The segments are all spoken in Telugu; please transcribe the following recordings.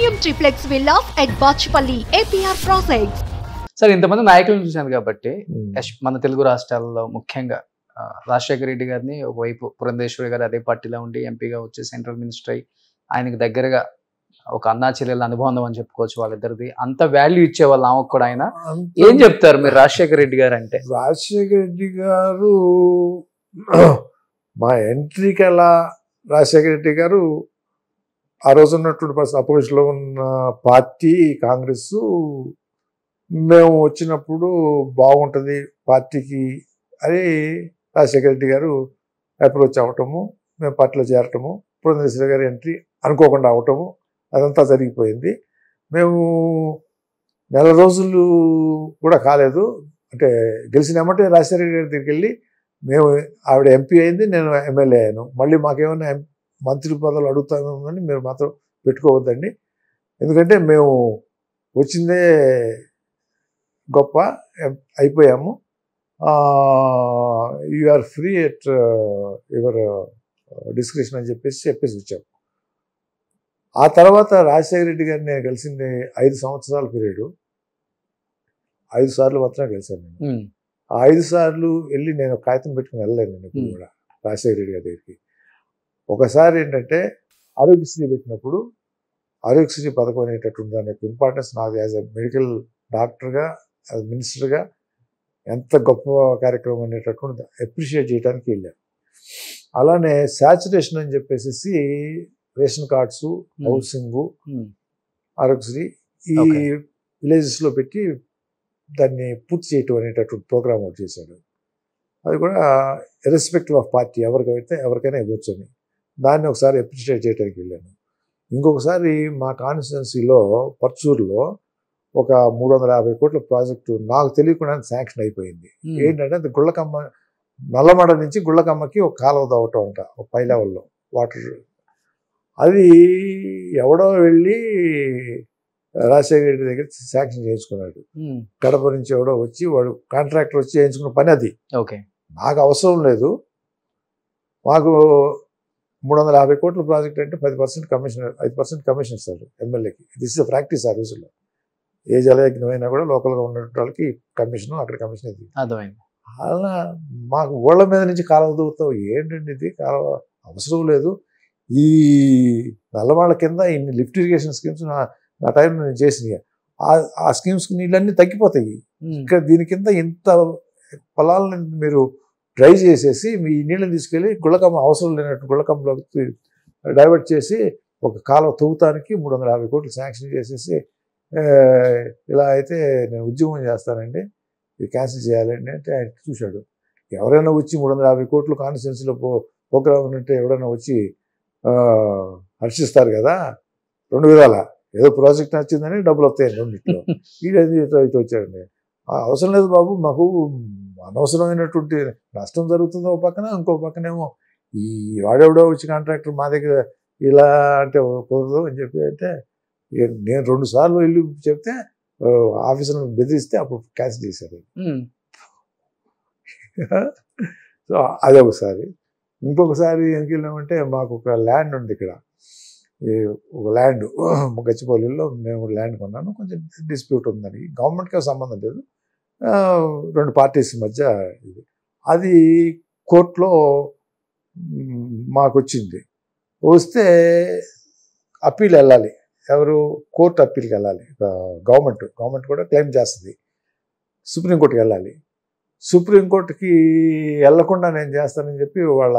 Premium triplex villas at Bachupally APR projects. Sir ఇంతమంది నాయకులను చూశాను కాబట్టి మన తెలుగు రాష్ట్రాల్లో ముఖ్యంగా రాజశేఖర రెడ్డి గారిని ఒకవైపు పురంధేశ్వరి గారు అదే పార్టీలో ఉండి ఎంపీగా వచ్చి సెంట్రల్ మినిస్టర్ అయ్యి ఆయనకు దగ్గరగా ఒక అన్నా చెల్లెల అనుబంధం అని చెప్పుకోవచ్చు వాళ్ళిద్దరిది. అంత వాల్యూ ఇచ్చేవాళ్ళు ఆమెకు కూడా. ఆయన ఏం చెప్తారు మీరు రాజశేఖర రెడ్డి గారు అంటే? రాజశేఖర రెడ్డి గారు మా ఎంట్రీకి ఎలా రాజశేఖర రెడ్డి గారు ఆ రోజు ఉన్నటువంటి అపోజిషన్లో ఉన్న పార్టీ కాంగ్రెస్, మేము వచ్చినప్పుడు బాగుంటుంది పార్టీకి అని రాజశేఖర రెడ్డి గారు అప్రోచ్ అవ్వటము, మేము పార్టీలో చేరటము, పురంధేశ్వరి గారి ఎంట్రీ అనుకోకుండా అవటము, అదంతా జరిగిపోయింది. మేము నెల రోజులు కూడా కాలేదు, అంటే గెలిచినామంటే రాజశేఖర రెడ్డి గారి దగ్గరికి వెళ్ళి మేము ఆవిడ ఎంపీ అయింది, నేను ఎమ్మెల్యే అయ్యాను, మళ్ళీ మాకేమైనా మంత్రి పదవులు అడుగుతామని మీరు మాత్రం పెట్టుకోవద్దండి, ఎందుకంటే మేము వచ్చిందే గొప్ప, అయిపోయాము, you are free at your description అని చెప్పేసి వచ్చాము. ఆ తర్వాత రాజశేఖర రెడ్డి గారిని నేను కలిసింది 5 సంవత్సరాల పీరియడ్, 5 సార్లు మాత్రమే కలిశాను నేను. ఆ 5 సార్లు వెళ్ళి నేను కాగితం పెట్టుకుని వెళ్ళలేను నేను ఇప్పుడు కూడా రాజశేఖర రెడ్డి గారి దగ్గరికి. ఒకసారి ఏంటంటే ఆరోగ్యశ్రీ పెట్టినప్పుడు ఆరోగ్యశ్రీ పథకం అనేటటువంటి దాని యొక్క ఇంపార్టెన్స్ నాకు యాజ్ ఎ మెడికల్ డాక్టర్గా, యాజ్ మినిస్టర్గా ఎంత గొప్ప కార్యక్రమం అనేటటువంటి అప్రిషియేట్ చేయడానికి వెళ్ళాను. అలానే శాచురేషన్ అని చెప్పేసి రేషన్ కార్డ్స్, హౌసింగ్, ఆరోగ్యశ్రీ ఈ విలేజెస్లో పెట్టి దాన్ని పూర్తి చేయటం అనేటటువంటి ప్రోగ్రామ్ ఒకటి చేశాడు. అది కూడా ఇర్రెస్పెక్టివ్ ఆఫ్ పార్టీ ఎవరికైనా ఇవ్వచ్చు అని దాన్ని ఒకసారి అప్రిషియేట్ చేయడానికి వెళ్ళాను. ఇంకొకసారి మా కాన్స్టిట్యున్సీలో పర్చూరులో ఒక 350 కోట్ల ప్రాజెక్టు నాకు తెలియకుండా శాంక్షన్ అయిపోయింది. ఏంటంటే అది గుళ్ళకమ్మ, నల్లమడ నుంచి గుళ్ళకమ్మకి ఒక కాలువ తవ్వటం అంట, ఒక పై లెవెల్లో వాటర్. అది ఎవడో వెళ్ళి రాజశేఖర రెడ్డి దగ్గర శాంక్షన్ చేయించుకున్నాడు. కడప నుంచి ఎవడో వచ్చి, వాడు కాంట్రాక్టర్ వచ్చి చేయించుకున్న పని అది. నాకు అవసరం లేదు, మాకు 350 కోట్ల ప్రాజెక్ట్ అంటే 10% కమిషన్, 5% కమిషన్ ఇస్తారు ఎమ్మెల్యేకి. దిస్ ఇస్ ప్రాక్టీస్ ఆ రోజుల్లో. ఏ జలయజ్ఞం అయినా కూడా లోకల్గా ఉన్న వాళ్ళకి కమిషన్, అక్కడ కమిషన్ ఇది. అలా మాకు ఊళ్ళ మీద నుంచి కాలువ దూవుతావు ఏంటండి, ఇది కాలువ అవసరం లేదు, ఈ నల్లవాళ్ళ కింద ఇన్ని లిఫ్ట్ ఇరిగేషన్ స్కీమ్స్ నా టైంలో నేను చేసినాయి, ఆ స్కీమ్స్కి నీళ్ళన్నీ తగ్గిపోతాయి. ఇక్కడ దీని కింద ఇంత పొలాలను మీరు డ్రై చేసేసి మీ నీళ్ళని తీసుకెళ్ళి గుళ్ళకమ్మ, అవసరం లేనట్టు గుళ్ళకమ్మలోకి డైవర్ట్ చేసి ఒక కాలువ తవ్వుతానికి 350 కోట్లు శాంక్షన్ చేసేసి, ఇలా అయితే నేను ఉద్యమం చేస్తానండి, ఇది క్యాన్సిల్ చేయాలండి అంటే ఆయన చూశాడు. ఎవరైనా వచ్చి 350 కోట్లు కాన్స్టిట్యున్సీలో ప్రోగ్రామ్ ఉంటే ఎవరైనా వచ్చి హర్షిస్తారు కదా, 2 విధాల, ఏదో ప్రాజెక్ట్ నచ్చిందని డబ్బులు వస్తాయండి రెండింటిలో. ఇటు వచ్చాడండి, అవసరం లేదు బాబు, మాకు అనవసరమైనటువంటి నష్టం జరుగుతుందో ఒక పక్కన, ఇంకో పక్కనేమో ఈ వాడెవడో వచ్చి కాంట్రాక్టర్ మా దగ్గర ఇలా అంటే కుదరదు అని చెప్పి, అంటే నేను 2 సార్లు వెళ్ళి చెప్తే ఆఫీసర్లను బెదిరిస్తే అప్పుడు క్యాన్సిల్ చేశారు. సో అదే ఒకసారి. ఇంకొకసారి ఎందుకు వెళ్ళామంటే మాకు ఒక ల్యాండ్ ఉంది ఇక్కడ, ఒక ల్యాండ్ గచ్చిపల్లిలో మేము ల్యాండ్ కొన్నాను, కొంచెం డిస్ప్యూట్ ఉందని, గవర్నమెంట్కి సంబంధం లేదు, 2 పార్టీస్ మధ్య ఇది. అది కోర్టులో మాకు వచ్చింది, వస్తే అప్పీల్ వెళ్ళాలి, ఎవరు కోర్టు అప్పీల్కి వెళ్ళాలి, గవర్నమెంట్ కూడా క్లెయిమ్ చేస్తుంది, సుప్రీంకోర్టుకి వెళ్ళాలి. సుప్రీంకోర్టుకి వెళ్లకుండా నేను చేస్తానని చెప్పి వాళ్ళ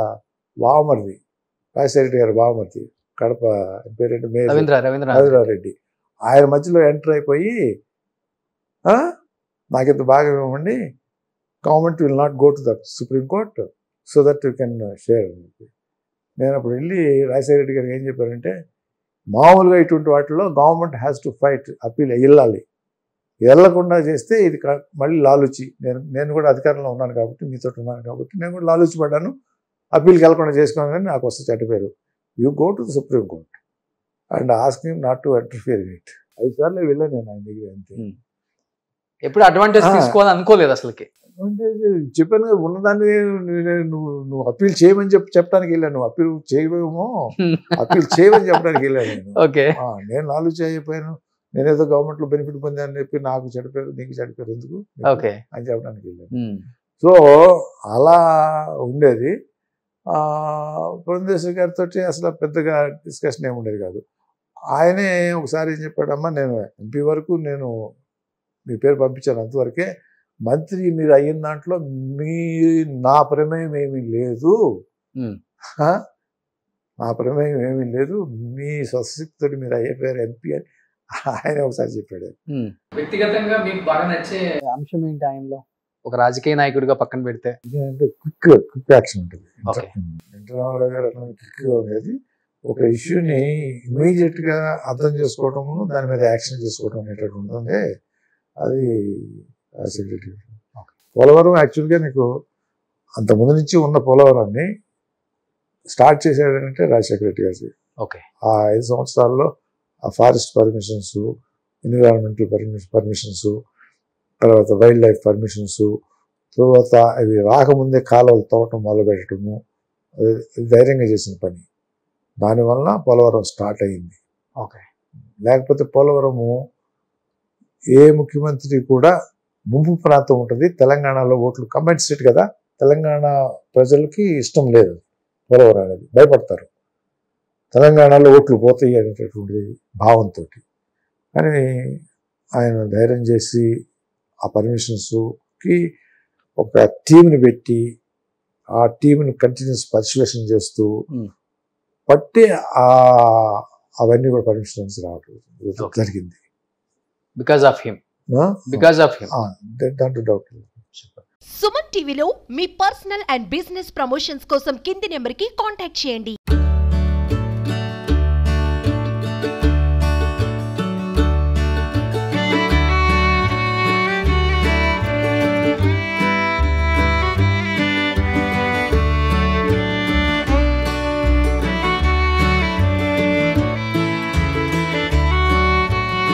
బావమరిది, రాజశేఖర రెడ్డి గారి బావమరిది, కడప పేరేంటి, రవీంద్రారెడ్డి, ఆయన మధ్యలో ఎంటర్ అయిపోయి నాకింత బాగా ఇవ్వండి, government will not go to the Supreme Court so that you can share అని చెప్పి. నేను అప్పుడు వెళ్ళి రాజశేఖర రెడ్డి గారికి ఏం చెప్పారంటే, మామూలుగా ఇటువంటి వాటిలో government has to fight, appeal వెళ్ళాలి, వెళ్ళకుండా చేస్తే ఇది మళ్ళీ లాలూచి, నేను కూడా అధికారంలో ఉన్నాను కాబట్టి, మీతో ఉన్నాను కాబట్టి నేను కూడా లాలూచి పడ్డాను, అప్పీల్కి వెళ్ళకుండా చేసుకోవాలని నాకు వస్తే చెడ్డ పేరు. You go to the supreme court and ask him not to interfere in it. 5 సార్లు వెళ్ళాను నేను ఆయన దగ్గర, అంతే. ఎప్పుడు అడ్వాంటేజ్ తీసుకోవాలని అనుకోలేదు అసలుకి. చెప్పాను కదా, ఉన్నదాన్ని నువ్వు అప్పీల్ చేయమని చెప్పడానికి వెళ్ళాను. నువ్వు అప్పీల్ చేయవేమో, అప్పీల్ చేయమని చెప్పడానికి వెళ్ళాను నేను. ఓకే, నేను 4 చేయకపోయాను, నేనేదో గవర్నమెంట్ లో బెనిఫిట్ పొందాను చెప్పి నాకు చెడిపోయారు, నీకు చెడిపోయారు ఎందుకు ఓకే అని చెప్పడానికి వెళ్ళాను. సో అలా ఉండేది. పురంధేశ్వరి గారితో అసలు పెద్దగా డిస్కషన్ ఏమి ఉండేది కాదు. ఆయనే ఒకసారి ఏం చెప్పాడమ్మా, నేను ఎంపీ వరకు నేను మీ పేరు పంపించాను, అంతవరకే. మంత్రి మీరు అయిన దాంట్లో నా ప్రమేయం ఏమీ లేదు, నా ప్రమేయం ఏమీ లేదు, మీ స్వశక్తితో మీరు అయిపోయారు ఎంపీ అని ఆయన ఒకసారి చెప్పాడు. వ్యక్తిగతంగా మీకు బాగా నచ్చే అంశం ఏంటి ఆయనలో, ఒక రాజకీయ నాయకుడిగా పక్కన పెడితే? క్విక్ యాక్షన్ ఉంటుంది. ఎన్టీ రామారావు గారు అట్లా క్విక్గా ఉండేది. ఒక ఇష్యూని ఇమీడియట్ గా అర్థం చేసుకోవటము, దాని మీద యాక్షన్ చేసుకోవటం అనేటట్టు ఉంటుంది. అది సెక్రటరీ. పోలవరం యాక్చువల్గా నీకు అంతకుముందు నుంచి ఉన్న పోలవరాన్ని స్టార్ట్ చేశాడంటే రాజశేఖర రెడ్డి గారు. ఓకే, ఆ 5 సంవత్సరాల్లో ఆ ఫారెస్ట్ పర్మిషన్స్, ఎన్విరాన్మెంటల్ పర్మిషన్స్, తర్వాత వైల్డ్ లైఫ్ పర్మిషన్స్, తర్వాత అవి రాకముందే కాలువలు తవ్వటం మొదలుపెట్టడము, ధైర్యంగా చేసిన పని. దానివల్ల పోలవరం స్టార్ట్ అయ్యింది. ఓకే, లేకపోతే పోలవరము ఏ ముఖ్యమంత్రి కూడా ముంపు ప్రాంతం ఉంటుంది, తెలంగాణలో ఓట్లు కంబైన్ స్టేట్ కదా, తెలంగాణ ప్రజలకి ఇష్టం లేదు పోలవరం అనేది, భయపడతారు తెలంగాణలో ఓట్లు పోతాయి అనేటటువంటి భావంతో. కానీ ఆయన ధైర్యం చేసి ఆ పర్మిషన్స్కి ఒక టీంని పెట్టి ఆ టీంని కంటిన్యూస్ పర్సువేషన్ చేస్తూ పట్టి అవన్నీ కూడా పర్మిషన్స్ రావడం జరిగింది. Because of him. దాంట్లో డౌట్ లేదు. సుమన్ టీవీలో మీ పర్సనల్ అండ్ బిజినెస్ ప్రమోషన్స్ కోసం కింది నెంబర్కి కాంటాక్ట్ చేయండి.